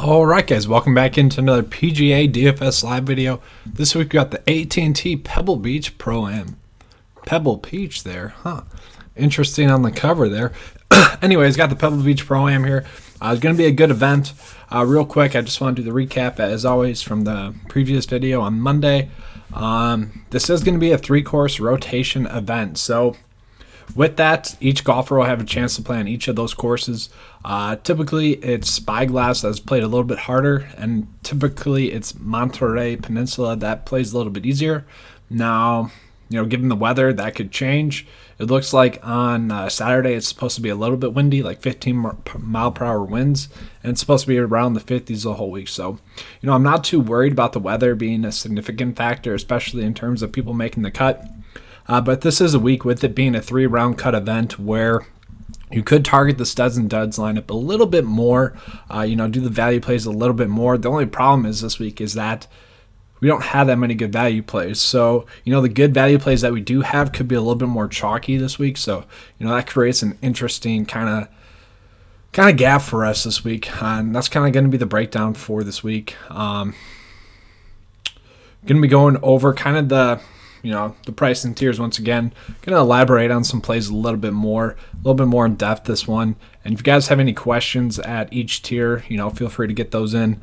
Alright guys, welcome back into another PGA DFS live video. This week we got the At&T Pebble Beach Pro-Am. Pebble Beach there, huh? Interesting on the cover there. Anyways, got the Pebble Beach Pro-Am here. It's going to be a good event. Real quick, I just want to do the recap as always from the previous video on Monday. This is going to be a 3-course rotation event. So with that, each golfer will have a chance to play on each of those courses. Typically, it's Spyglass that's played a little bit harder, and typically it's Monterey Peninsula that plays a little bit easier. Now, given the weather, that could change. It looks like on Saturday it's supposed to be a little bit windy, like 15-mile-per-hour winds, and it's supposed to be around the 50s the whole week. So, I'm not too worried about the weather being a significant factor, especially in terms of people making the cut. But this is a week with it being a 3-round cut event where you could target the studs and duds lineup a little bit more, do the value plays a little bit more. The only problem is this week is that we don't have that many good value plays. So, the good value plays that we do have could be a little bit more chalky this week. So, that creates an interesting kind of gap for us this week. And that's kind of going to be the breakdown for this week. Going to be going over kind of the price and tiers once again. Going to elaborate on some plays a little bit more in depth this one. And if you guys have any questions at each tier, feel free to get those in.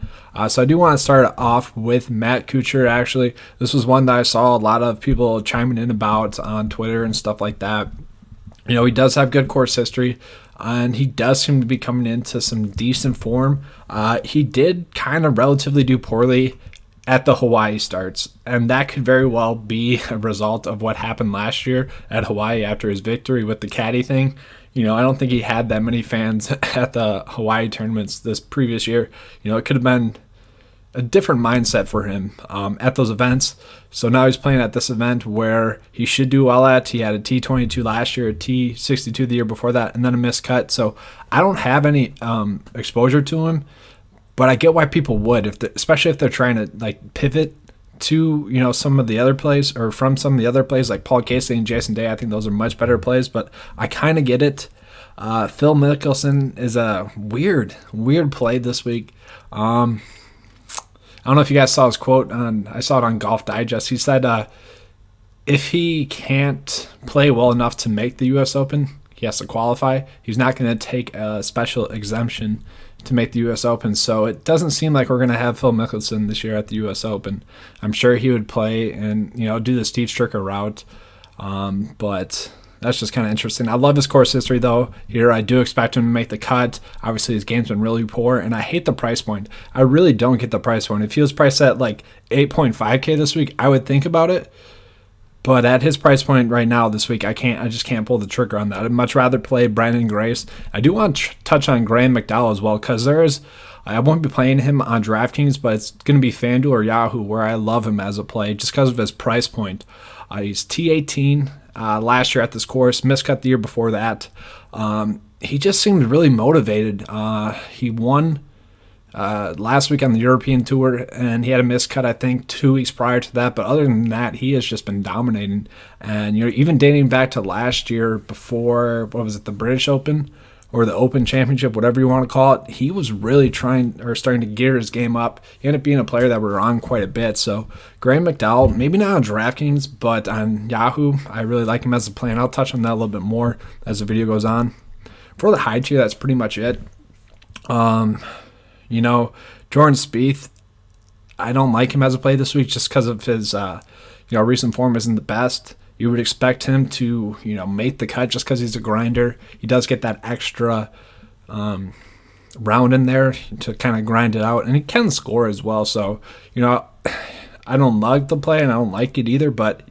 So I do want to start off with Matt Kuchar. Actually, this was one that I saw a lot of people chiming in about on Twitter and stuff like that. He does have good course history, and he does seem to be coming into some decent form. He did kind of relatively do poorly at the Hawaii starts, and that could very well be a result of what happened last year at Hawaii after his victory with the caddy thing. I don't think he had that many fans at the Hawaii tournaments this previous year. It could have been a different mindset for him at those events. So now he's playing at this event where he should do well at. He had a T22 last year, a T62 the year before that, and then a missed cut. So I don't have any exposure to him. But I get why people would, especially if they're trying to pivot to some of the other plays or from some of the other plays like Paul Casey and Jason Day. I think those are much better plays, but I kind of get it. Phil Mickelson is a weird play this week. I don't know if you guys saw his quote I saw it on Golf Digest. He said if he can't play well enough to make the U.S. Open, he has to qualify. He's not going to take a special exemption to make the U.S. Open, so it doesn't seem like we're going to have Phil Mickelson this year at the U.S. Open. I'm sure he would play and do the Steve Stricker route, but that's just kind of interesting. I love his course history though. Here I do expect him to make the cut. Obviously his game's been really poor, and I hate the price point. I really don't get the price point. If he was priced at like 8.5K this week, I would think about it. But at his price point right now this week, I just can't pull the trigger on that. I'd much rather play Brandon Grace. I do want to touch on Graham McDowell as well, because I won't be playing him on DraftKings, but it's going to be FanDuel or Yahoo where I love him as a play just because of his price point. He's T18 last year at this course, miscut the year before that. He just seemed really motivated. He won last week on the European Tour, and he had a miscut, I think, 2 weeks prior to that. But other than that, he has just been dominating. And even dating back to last year before, the British Open or the Open Championship, whatever you want to call it, he was really starting to gear his game up. He ended up being a player that we're on quite a bit. So Graham McDowell, maybe not on DraftKings, but on Yahoo, I really like him as a play, and I'll touch on that a little bit more as the video goes on. For the high tier, that's pretty much it. Jordan Spieth, I don't like him as a play this week just because of his, recent form isn't the best. You would expect him to, make the cut just because he's a grinder. He does get that extra round in there to kind of grind it out, and he can score as well. So, I don't like the play, and I don't like it either, but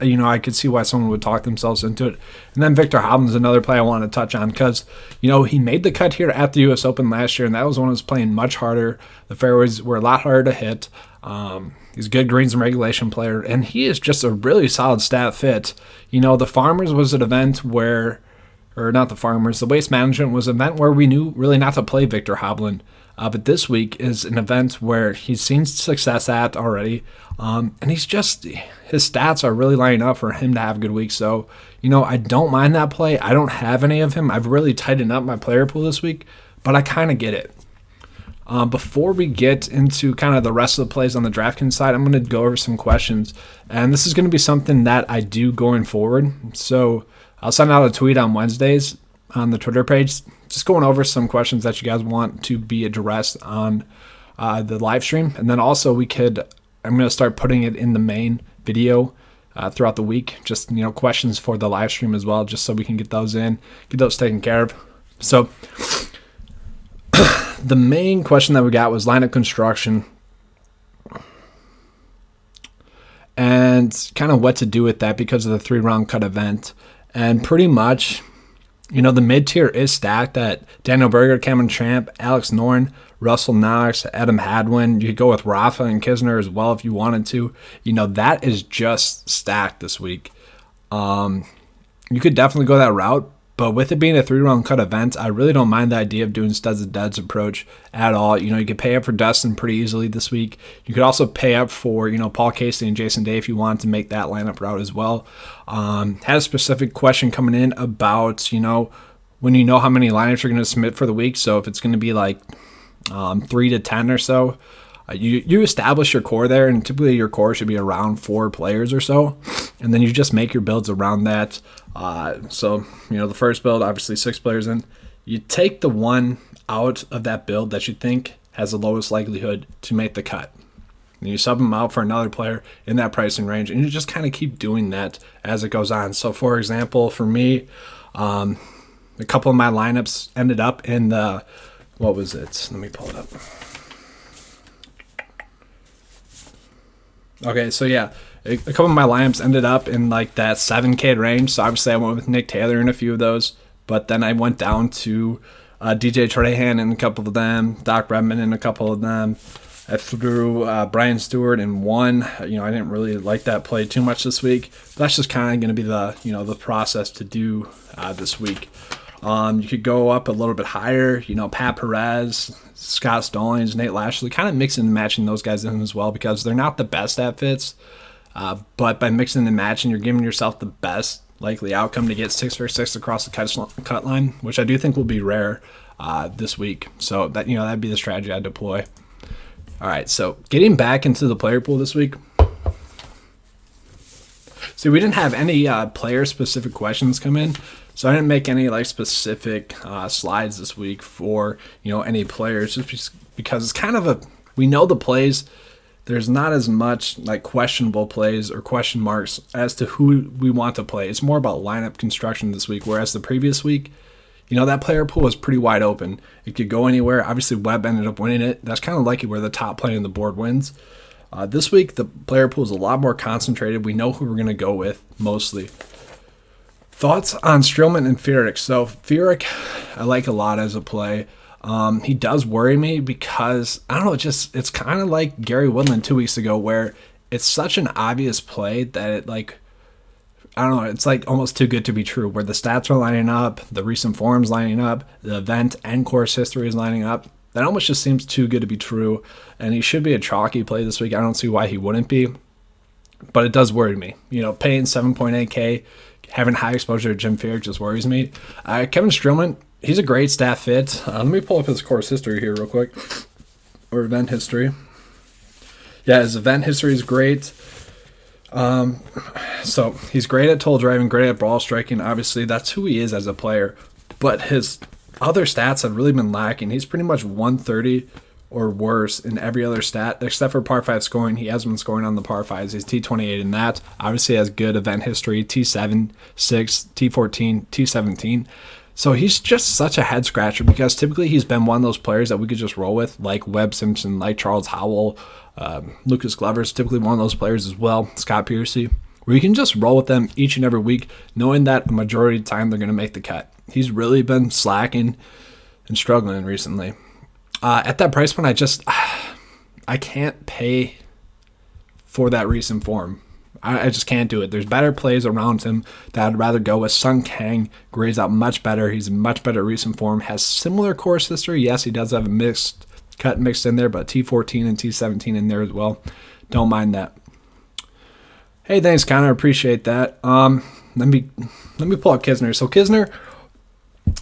I could see why someone would talk themselves into it. And then Victor Hovland is another play I want to touch on because, he made the cut here at the U.S. Open last year, and that was when he was playing much harder. The fairways were a lot harder to hit. He's a good greens and regulation player, and he is just a really solid stat fit. The Farmers was an event where, or not the Farmers, the Waste Management was an event where we knew really not to play Victor Hovland. But this week is an event where he's seen success at already. And his stats are really lining up for him to have a good week. So, I don't mind that play. I don't have any of him. I've really tightened up my player pool this week, but I kind of get it. Before we get into kind of the rest of the plays on the DraftKings side, I'm going to go over some questions. And this is going to be something that I do going forward. So I'll send out a tweet on Wednesdays on the Twitter page, just going over some questions that you guys want to be addressed on the live stream. And then also I'm going to start putting it in the main video throughout the week, just questions for the live stream as well, just so we can get those taken care of. So the main question that we got was lineup construction and kind of what to do with that because of the 3-round cut event. And pretty much, the mid-tier is stacked at Daniel Berger, Cameron Champ, Alex Noren, Russell Knox, Adam Hadwin. You could go with Rafa and Kisner as well if you wanted to. That is just stacked this week. You could definitely go that route. But with it being a 3-round cut event, I really don't mind the idea of doing studs and duds approach at all. You could pay up for Dustin pretty easily this week. You could also pay up for, Paul Casey and Jason Day if you want to make that lineup route as well. Had a specific question coming in about, when you know how many lineups you're going to submit for the week. So if it's going to be like 3 to 10 or so, you establish your core there, and typically your core should be around 4 players or so, and then you just make your builds around that. So the first build, obviously 6 players in. You take the one out of that build that you think has the lowest likelihood to make the cut, and you sub them out for another player in that pricing range, and you just kind of keep doing that as it goes on. So for example, for me, a couple of my lineups ended up in the, what was it? Let me pull it up. Okay, so yeah, a couple of my lineups ended up in like that 7K range. So obviously I went with Nick Taylor in a few of those, but then I went down to DJ Trahan in a couple of them, Doc Redman in a couple of them. I threw Brian Stewart in one. I didn't really like that play too much this week. But that's just kind of going to be the the process to do this week. You could go up a little bit higher, Pat Perez, Scott Stallings, Nate Lashley, kind of mixing and matching those guys in as well because they're not the best at fits. But by mixing and matching, you're giving yourself the best likely outcome to get 6 for 6 across the cut line, which I do think will be rare this week. So that that'd be the strategy I deploy. All right, so getting back into the player pool this week. See, we didn't have any player-specific questions come in, so I didn't make any specific slides this week for any players, just because it's kind of we know the plays. There's not as much questionable plays or question marks as to who we want to play. It's more about lineup construction this week, whereas the previous week, that player pool was pretty wide open. It could go anywhere. Obviously, Webb ended up winning it. That's kind of likely where the top player on the board wins. This week, the player pool is a lot more concentrated. We know who we're going to go with, mostly. Thoughts on Strillman and Furyk. So, Furyk, I like a lot as a play. He does worry me because, I don't know, it's kind of like Gary Woodland 2 weeks ago, where it's such an obvious play that I don't know, it's almost too good to be true, where the stats are lining up, the recent form's lining up, the event and course history is lining up. That almost just seems too good to be true, and he should be a chalky play this week. I don't see why he wouldn't be, but it does worry me. Paying 7.8K, having high exposure to Jim Furyk just worries me. Kevin Strillman, he's a great stat fit. Let me pull up his course history here real quick, or event history. Yeah, his event history is great. So he's great at toll driving, great at ball striking. Obviously, that's who he is as a player, but his other stats have really been lacking. He's pretty much 130 or worse in every other stat, except for par 5 scoring. He has been scoring on the par 5s. He's T28 in that. Obviously has good event history, T7, 6, T14, T17. So he's just such a head scratcher because typically he's been one of those players that we could just roll with, like Webb Simpson, like Charles Howell, Lucas Glover's typically one of those players as well, Scott Piercy, where you can just roll with them each and every week, knowing that a majority of the time they're going to make the cut. He's really been slacking and struggling recently. At that price point, I can't pay for that recent form. I just can't do it. There's better plays around him that I'd rather go with. Sung Kang grades out much better. He's in much better recent form. Has similar course history. Yes, he does have a mixed in there, but T14 and T17 in there as well. Don't mind that. Hey, thanks, Connor. Appreciate that. Let me pull up Kisner. So Kisner,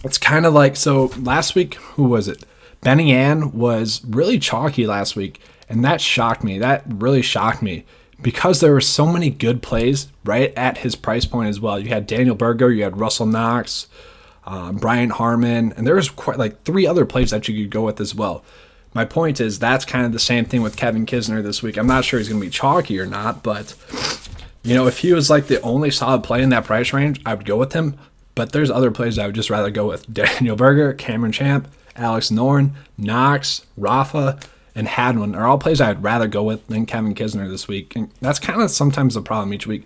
it's kind of like, so last week, who was it? Benny Ann was really chalky last week, and that shocked me. That really shocked me because there were so many good plays right at his price point as well. You had Daniel Berger, you had Russell Knox, Brian Harmon, and there was quite like 3 other plays that you could go with as well. My point is that's kind of the same thing with Kevin Kisner this week. I'm not sure he's going to be chalky or not, but if he was like the only solid play in that price range, I would go with him. But there's other plays I would just rather go with. Daniel Berger, Cameron Champ, Alex Norn, Knox, Rafa, and Hadwin are all plays I'd rather go with than Kevin Kisner this week. And that's kind of sometimes the problem each week.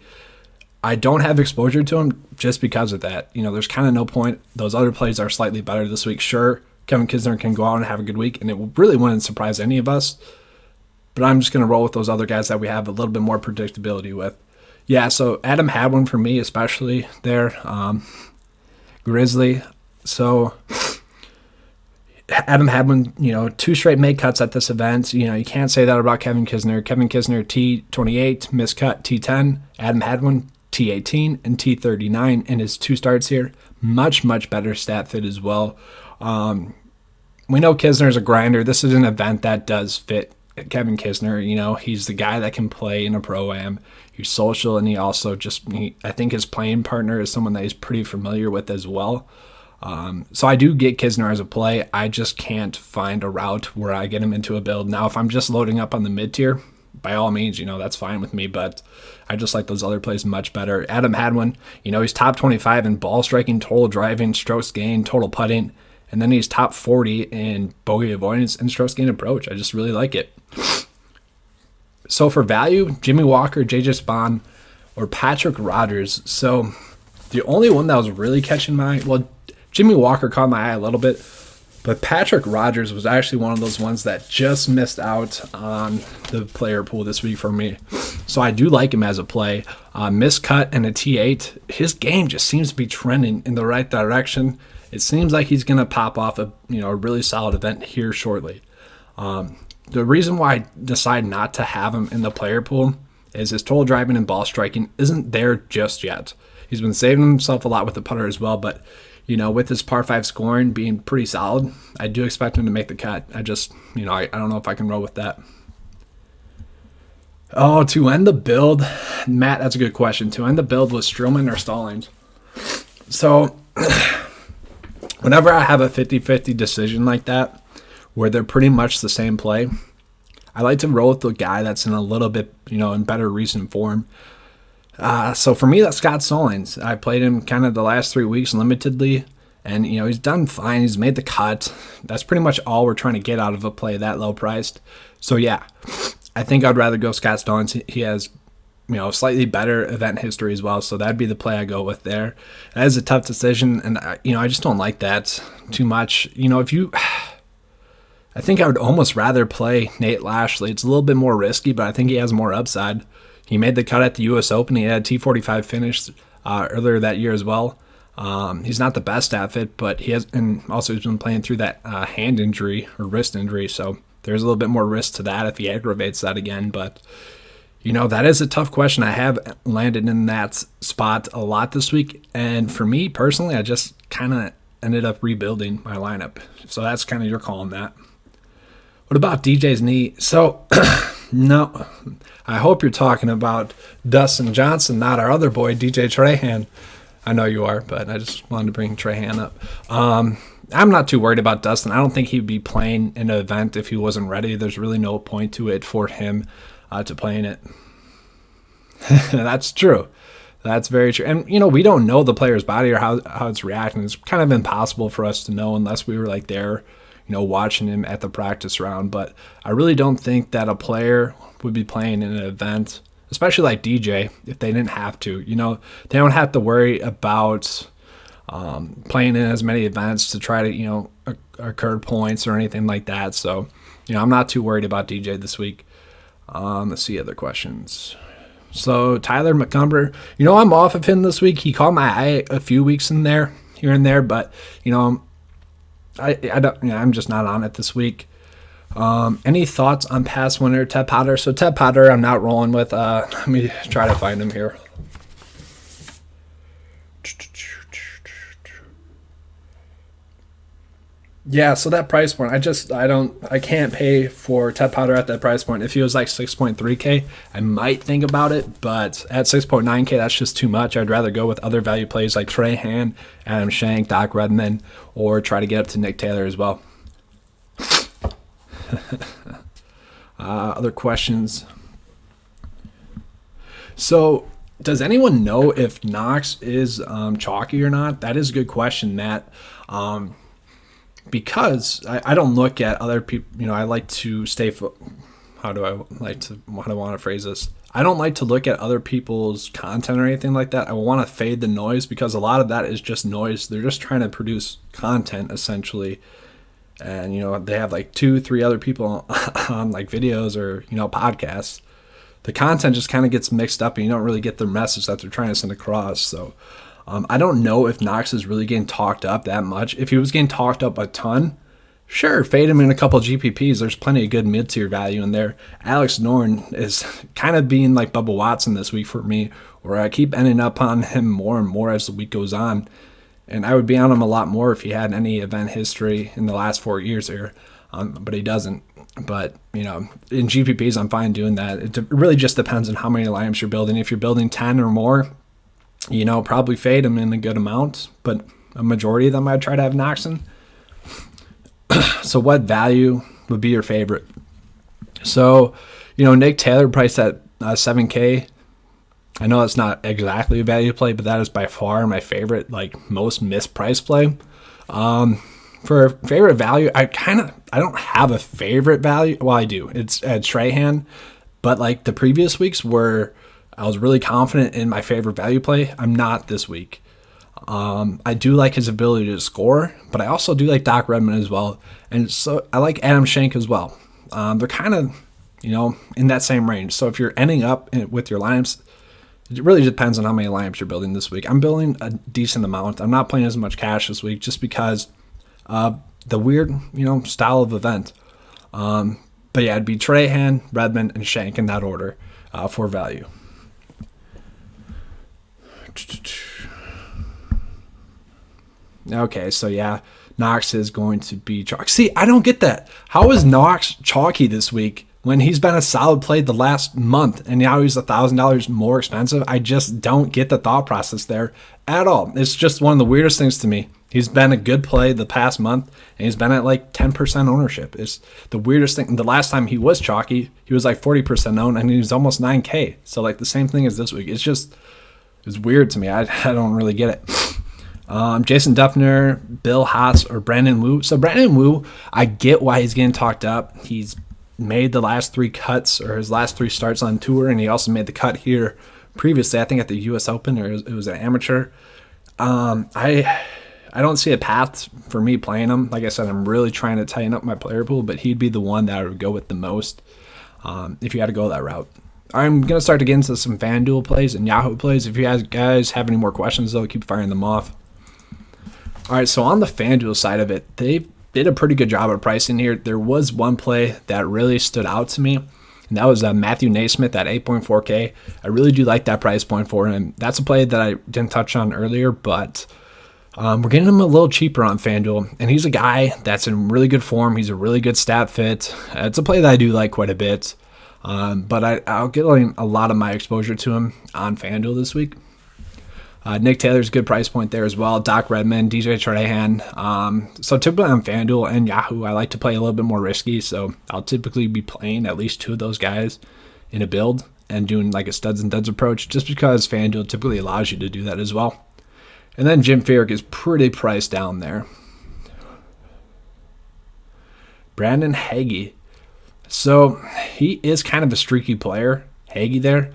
I don't have exposure to him just because of that. There's kind of no point. Those other plays are slightly better this week. Sure, Kevin Kisner can go out and have a good week, and it really wouldn't surprise any of us. But I'm just going to roll with those other guys that we have a little bit more predictability with. Yeah, so Adam Hadwin for me, especially there. Grizzly. So Adam Hadwin, 2 straight made cuts at this event. You can't say that about Kevin Kisner. Kevin Kisner, T28, miscut, T10. Adam Hadwin, T18 and T39 in his 2 starts here. Much, much better stat fit as well. We know Kisner's a grinder. This is an event that does fit Kevin Kisner. He's the guy that can play in a Pro-Am. He's social, and he also I think his playing partner is someone that he's pretty familiar with as well. So I do get Kisner as a play. I just can't find a route where I get him into a build. Now, if I'm just loading up on the mid-tier, by all means, that's fine with me, but I just like those other plays much better. Adam Hadwin, he's top 25 in ball striking, total driving, strokes gained, total putting, and then he's top 40 in bogey avoidance and strokes gained approach. I just really like it. So for value, Jimmy Walker, JJ Spawn, or Patrick Rogers. So the only one that was really catching my eye, Jimmy Walker caught my eye a little bit, but Patrick Rogers was actually one of those ones that just missed out on the player pool this week for me. So I do like him as a play. Miscut and a T8. His game just seems to be trending in the right direction. It seems like he's going to pop off a really solid event here shortly. The reason why I decide not to have him in the player pool is his total driving and ball striking isn't there just yet. He's been saving himself a lot with the putter as well, but with his par 5 scoring being pretty solid, I do expect him to make the cut. I just, I don't know if I can roll with that. Oh, to end the build, Matt, that's a good question. To end the build was Strillman or Stallings. So whenever I have a 50-50 decision like that, where they're pretty much the same play, I like to roll with the guy that's in a little bit, in better recent form. So for me, that's Scott Stallings. I played him kind of the last 3 weeks limitedly, and he's done fine. He's made the cut. That's pretty much all we're trying to get out of a play that low priced. So yeah, I think I'd rather go Scott Stallings. He has slightly better event history as well, so that'd be the play I go with there. That is a tough decision, and I just don't like that too much. I think I would almost rather play Nate Lashley. It's a little bit more risky, but I think he has more upside. He made the cut at the U.S. Open. He had a T45 finish earlier that year as well. He's not the best at it, but he has, and also he's been playing through that hand injury or wrist injury, so there's a little bit more risk to that if he aggravates that again. But that is a tough question. I have landed in that spot a lot this week, and for me personally, I just kind of ended up rebuilding my lineup. So that's kind of your call on that. What about DJ's knee? So, no, I hope you're talking about Dustin Johnson, not our other boy, DJ Trahan. I know you are, but I just wanted to bring Trahan up. I'm not too worried about Dustin. I don't think he'd be playing in an event if he wasn't ready. There's really no point to it for him to play in it. That's true. That's very true. And, we don't know the player's body or how it's reacting. It's kind of impossible for us to know unless we were there, watching him at the practice round. But I really don't think that a player would be playing in an event, especially like DJ, if they didn't have to. They don't have to worry about playing in as many events to try to, accrue points or anything like that. So, I'm not too worried about DJ this week. Let's see other questions. So Tyler McCumber, I'm off of him this week. He caught my eye a few weeks here and there, but I don't. I'm just not on it this week. Any thoughts on past winner Ted Potter? So Ted Potter, I'm not rolling with. Let me try to find him here. Yeah, so that price point, I can't pay for Ted Potter at that price point. If he was like 6.3K, I might think about it, but at 6.9K, that's just too much. I'd rather go with other value plays like Trey Hand, Adam Shank, Doc Redman, or try to get up to Nick Taylor as well. Other questions? So, does anyone know if Knox is chalky or not? That is a good question, Matt. Because I don't look at other people, I like to stay. How do I want to phrase this? I don't like to look at other people's content or anything like that. I want to fade the noise because a lot of that is just noise. They're just trying to produce content essentially. And, they have like 2-3 other people on like videos or, podcasts. The content just kind of gets mixed up and you don't really get the message that they're trying to send across. So I don't know if Knox is really getting talked up that much. If he was getting talked up a ton, sure, fade him in a couple of GPPs. There's plenty of good mid-tier value in there. Alex Norn is kind of being like Bubba Watson this week for me, where I keep ending up on him more and more as the week goes on. And I would be on him a lot more if he had any event history in the last 4 years here, but he doesn't. But, in GPPs, I'm fine doing that. It really just depends on how many lineups you're building. If you're building 10 or more, probably fade them in a good amount, but a majority of them I'd try to have Knox in. So what value would be your favorite? So, Nick Taylor priced at 7K. I know that's not exactly a value play, but that is by far my favorite, like most mispriced play. For favorite value, I don't have a favorite value. Well, I do. It's at Strahan, but like the previous weeks where I was really confident in my favorite value play, I'm not this week. I do like his ability to score, but I also do like Doc Redman as well. And so I like Adam Shank as well. They're kind of, in that same range. So if you're ending up with your lineups, it really depends on how many lineups you're building this week. I'm building a decent amount. I'm not playing as much cash this week just because the weird, style of event. But yeah, it'd be Trahan, Redman, and Shank in that order for value. Okay, so yeah, Knox is going to be chalky. See, I don't get that. How is Knox chalky this week when he's been a solid play the last month and now he's $1,000 more expensive? I just don't get the thought process there at all. It's just one of the weirdest things to me. He's been a good play the past month, and he's been at like 10% ownership. It's the weirdest thing. The last time he was chalky, he was like 40% owned, and he was almost 9K. So like the same thing as this week. It's weird to me. I don't really get it. Jason Duffner, Bill Haas, or Brandon Wu. So Brandon Wu, I get why he's getting talked up. He's made the last 3 cuts or his last 3 starts on tour, and he also made the cut here previously, I think at the U.S. Open, or it was an amateur. I don't see a path for me playing him. Like I said, I'm really trying to tighten up my player pool, but he'd be the one that I would go with the most if you had to go that route. I'm going to start to get into some FanDuel plays and Yahoo plays. If you guys have any more questions, though, keep firing them off. All right, so on the FanDuel side of it, they did a pretty good job of pricing here. There was one play that really stood out to me, and that was Matthew Naismith at 8.4K. I really do like that price point for him. That's a play that I didn't touch on earlier, but we're getting him a little cheaper on FanDuel, and he's a guy that's in really good form. He's a really good stat fit. It's a play that I do like quite a bit, but I'll get a lot of my exposure to him on FanDuel this week. Nick Taylor's a good price point there as well. Doc Redman, DJ Trahan. So typically on FanDuel and Yahoo, I like to play a little bit more risky, so I'll typically be playing at least 2 of those guys in a build and doing like a studs and duds approach just because FanDuel typically allows you to do that as well. And then Jim Furyk is pretty priced down there. Brandon Hagee. So he is kind of a streaky player, Hagee there.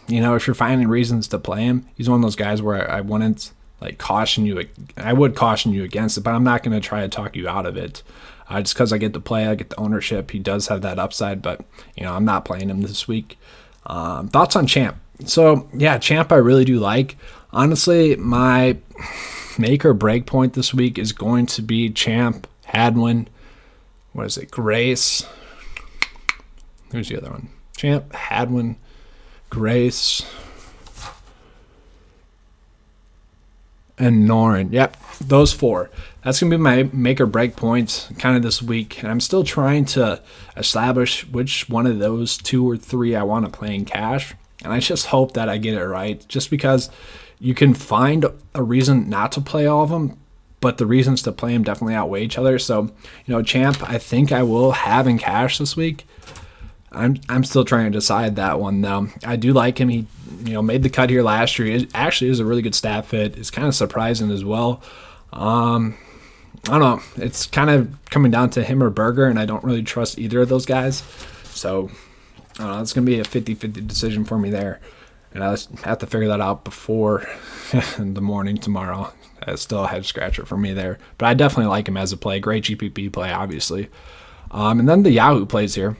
If you're finding reasons to play him, he's one of those guys where I wouldn't like caution you. I would caution you against it, but I'm not going to try to talk you out of it. Just because I get to play, I get the ownership. He does have that upside, but I'm not playing him this week. Thoughts on Champ? So yeah, Champ I really do like. Honestly, my make or break point this week is going to be Champ, Hadwin. What is it? Grace. Who's the other one? Champ, Hadwin, Grace, and Noren. Yep. those four. That's going to be my make or break points kind of this week. And I'm still trying to establish which one of those 2 or 3 I want to play in cash. And I just hope that I get it right, just because you can find a reason not to play all of them, but the reasons to play them definitely outweigh each other. So, Champ, I think I will have in cash this week. I'm still trying to decide that one, though. I do like him. He made the cut here last year. It actually is a really good stat fit. It's kind of surprising as well. I don't know. It's kind of coming down to him or Berger, and I don't really trust either of those guys. So, I don't know. It's going to be a 50-50 decision for me there. And I have to figure that out before the morning tomorrow. It's still a head scratcher for me there. But I definitely like him as a play. Great GPP play, obviously. And then the Yahoo plays here.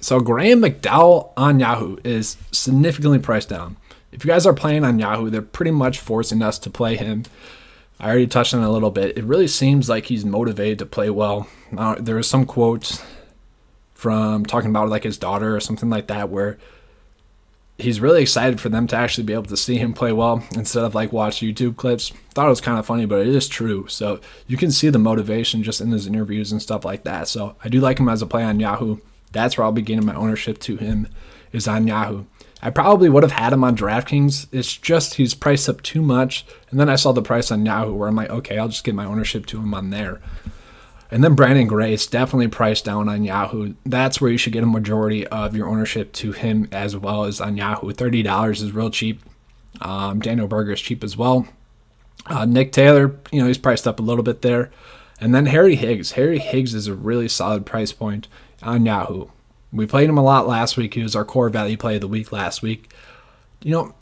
So Graham McDowell on Yahoo is significantly priced down. If you guys are playing on Yahoo, they're pretty much forcing us to play him. I already touched on it a little bit. It really seems like he's motivated to play well. There was some quotes from talking about like his daughter or something like that where he's really excited for them to actually be able to see him play well instead of like watch YouTube clips. Thought it was kind of funny, but it is true. So you can see the motivation just in his interviews and stuff like that. So I do like him as a play on Yahoo. That's where I'll be getting my ownership to him, is on Yahoo. I probably would have had him on DraftKings. It's just he's priced up too much. And then I saw the price on Yahoo where I'm like, okay, I'll just get my ownership to him on there. And then Brandon Grace, definitely priced down on Yahoo. That's where you should get a majority of your ownership to him as well as on Yahoo. $30 is real cheap. Daniel Berger is cheap as well. Nick Taylor, he's priced up a little bit there. And then Harry Higgs. Harry Higgs is a really solid price point on Yahoo. We played him a lot last week. He was our core value play of the week last week.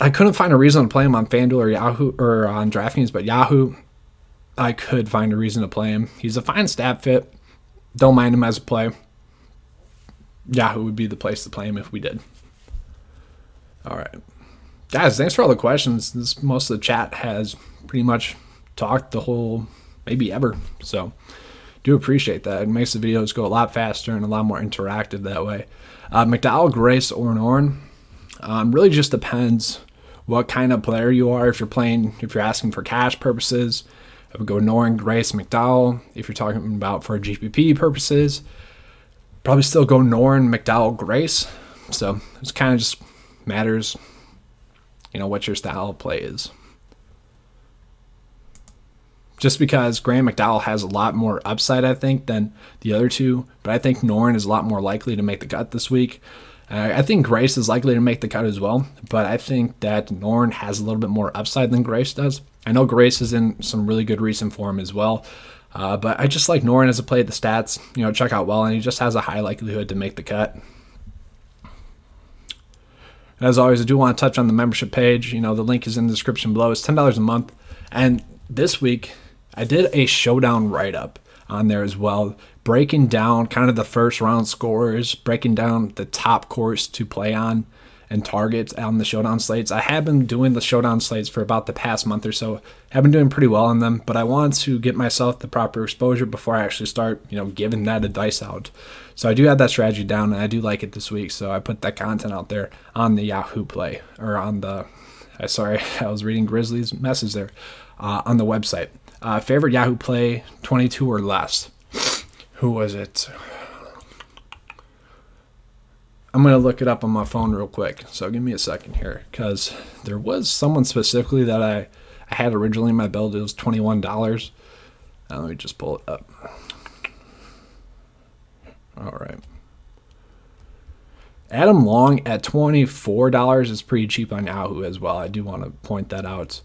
I couldn't find a reason to play him on FanDuel or Yahoo or on DraftKings, but Yahoo, I could find a reason to play him. He's a fine stat fit. Don't mind him as a play. Yahoo would be the place to play him if we did. All right. Guys, thanks for all the questions. Most of the chat has pretty much talked the whole, maybe ever. So do appreciate that. It makes the videos go a lot faster and a lot more interactive that way. McDowell, Grace, or Norn. Really just depends what kind of player you are. If you're asking for cash purposes, I would go Norn, Grace, McDowell. If you're talking about for GPP purposes, probably still go Norn, McDowell, Grace. So it kind of just matters, what your style of play is. Just because Graham McDowell has a lot more upside, I think, than the other two. But I think Norn is a lot more likely to make the cut this week. I think Grace is likely to make the cut as well. But I think that Norn has a little bit more upside than Grace does. I know Grace is in some really good recent form as well. But I just like Norn as a play at the stats. Check out well, and he just has a high likelihood to make the cut. As always, I do want to touch on the membership page. The link is in the description below. It's $10 a month. And this week, I did a showdown write-up on there as well, breaking down kind of the first round scores, breaking down the top course to play on and targets on the showdown slates. I have been doing the showdown slates for about the past month or so. I've been doing pretty well on them, but I want to get myself the proper exposure before I actually start, giving that advice out. So I do have that strategy down, and I do like it this week. So I put that content out there on the Yahoo play, or on the, I was reading Grizzly's message there, on the website. Favorite Yahoo play, 22 or less. Who was it? I'm going to look it up on my phone real quick. So give me a second here, because there was someone specifically that I had originally in my build. It was $21. Let me just pull it up. All right. Adam Long at $24 is pretty cheap on Yahoo as well. I do want to point that out.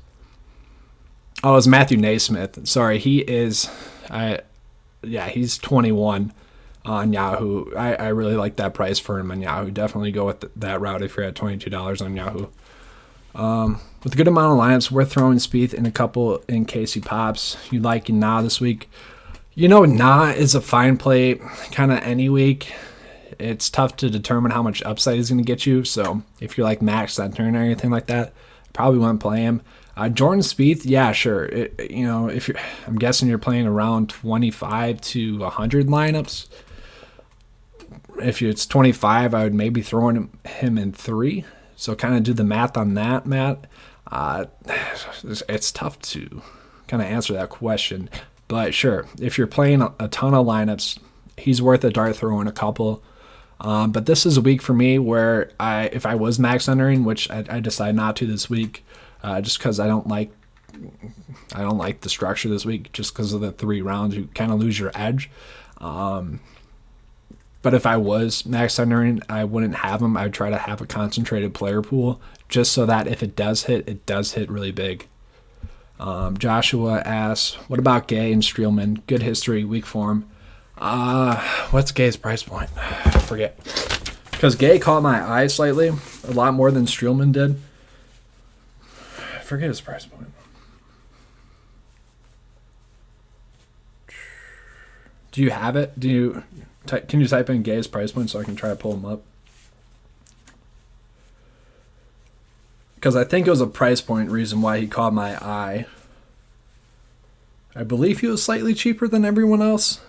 Oh, it's Matthew Naismith. Sorry, he is, he's 21 on Yahoo. I really like that price for him on Yahoo. Definitely go with that route if you're at $22 on Yahoo. With a good amount of lineups, we're throwing Spieth in a couple in case he pops. You like Na this week? Na is a fine play kind of any week. It's tough to determine how much upside he's going to get you. So if you're like Max Center or anything like that, probably wouldn't play him. Jordan Spieth, yeah, sure. If I'm guessing you're playing around 25 to 100 lineups. If it's 25, I would maybe throw him in 3. So kind of do the math on that, Matt. It's tough to kind of answer that question. But sure, if you're playing a ton of lineups, he's worth a dart throw in a couple. But this is a week for me where if I was max entering, which I decided not to this week, just because I don't like the structure this week, just because of the 3 rounds, you kind of lose your edge. But if I was max entering, I wouldn't have him. I'd try to have a concentrated player pool, just so that if it does hit really big. Joshua asks, what about Gay and Streelman? Good history, weak form. What's Gay's price point? I forget. Because Gay caught my eye slightly, a lot more than Streelman did. I forget his price point. Do you have it? Can you type in Gay's price point so I can try to pull him up? Because I think it was a price point reason why he caught my eye. I believe he was slightly cheaper than everyone else.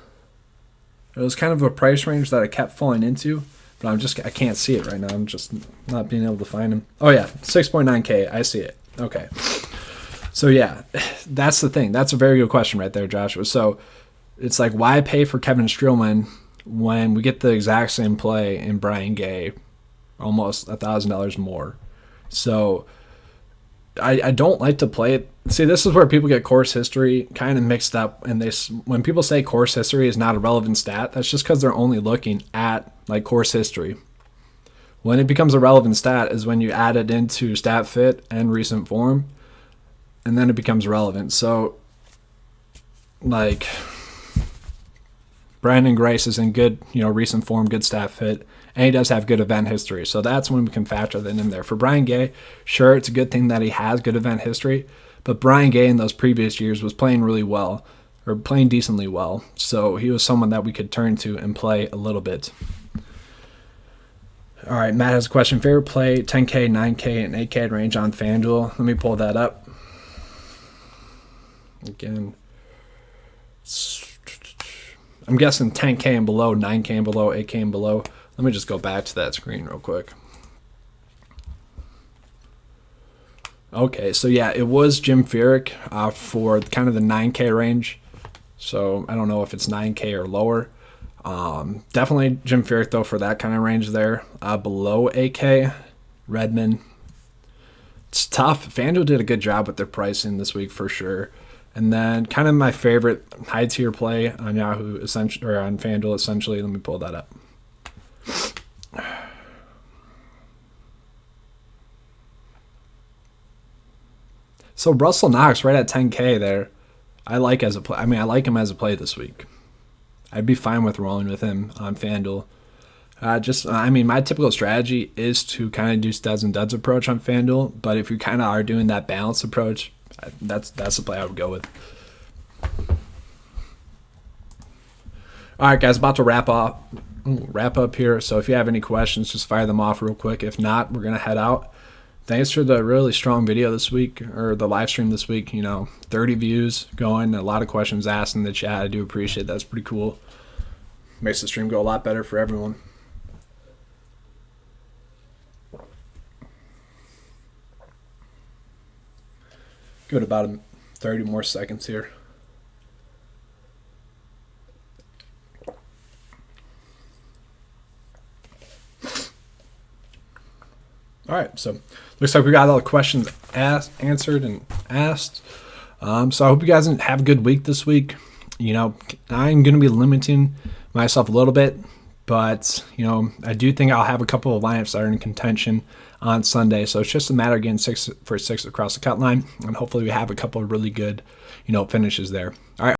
It was kind of a price range that I kept falling into, but I can't see it right now. I'm just not being able to find him. Oh yeah, 6.9K. I see it. Okay. So yeah, that's the thing. That's a very good question right there, Joshua. So it's like, why pay for Kevin Streelman when we get the exact same play in Brian Gay, almost $1,000 more? So I don't like to play it. See, this is where people get course history kind of mixed up, and when people say course history is not a relevant stat, that's just because they're only looking at like course history. When it becomes a relevant stat is when you add it into stat fit and recent form, and then it becomes relevant. So like Brandon Grace is in good, recent form, good stat fit, and he does have good event history. So that's when we can factor that in there. For Brian Gay, sure, it's a good thing that he has good event history, but Brian Gay in those previous years was playing really well, or playing decently well. So he was someone that we could turn to and play a little bit. All right, Matt has a question. Favorite play, 10K, 9K, and 8K range on FanDuel. Let me pull that up. Again, I'm guessing 10K and below, 9K and below, 8K and below. Let me just go back to that screen real quick. Okay, so yeah, it was Jim Furyk for kind of the 9K range. So I don't know if it's 9K or lower. Definitely Jim Furyk, though, for that kind of range there. Below 8K, Redmond. It's tough. FanDuel did a good job with their pricing this week for sure. And then kind of my favorite high tier play on Yahoo, essentially, or on FanDuel, essentially. Let me pull that up. So Russell Knox right at 10K there. I like as a play. I mean, I like him as a play this week. I'd be fine with rolling with him on FanDuel. My typical strategy is to kind of do studs and duds approach on FanDuel, but if you kind of are doing that balanced approach, that's the play I would go with. All right, guys, about to wrap up here. So if you have any questions, just fire them off real quick. If not, we're gonna head out. Thanks for the really strong video this week, or the live stream this week. 30 views going, a lot of questions asked in the chat. I do appreciate that. That's pretty cool. Makes the stream go a lot better for everyone. Give it about 30 more seconds here. All right, so looks like we got all the questions answered and asked. So I hope you guys have a good week this week. I'm going to be limiting myself a little bit, but, I do think I'll have a couple of lineups that are in contention on Sunday. So it's just a matter of getting 6 for 6 across the cut line, and hopefully we have a couple of really good, finishes there. All right.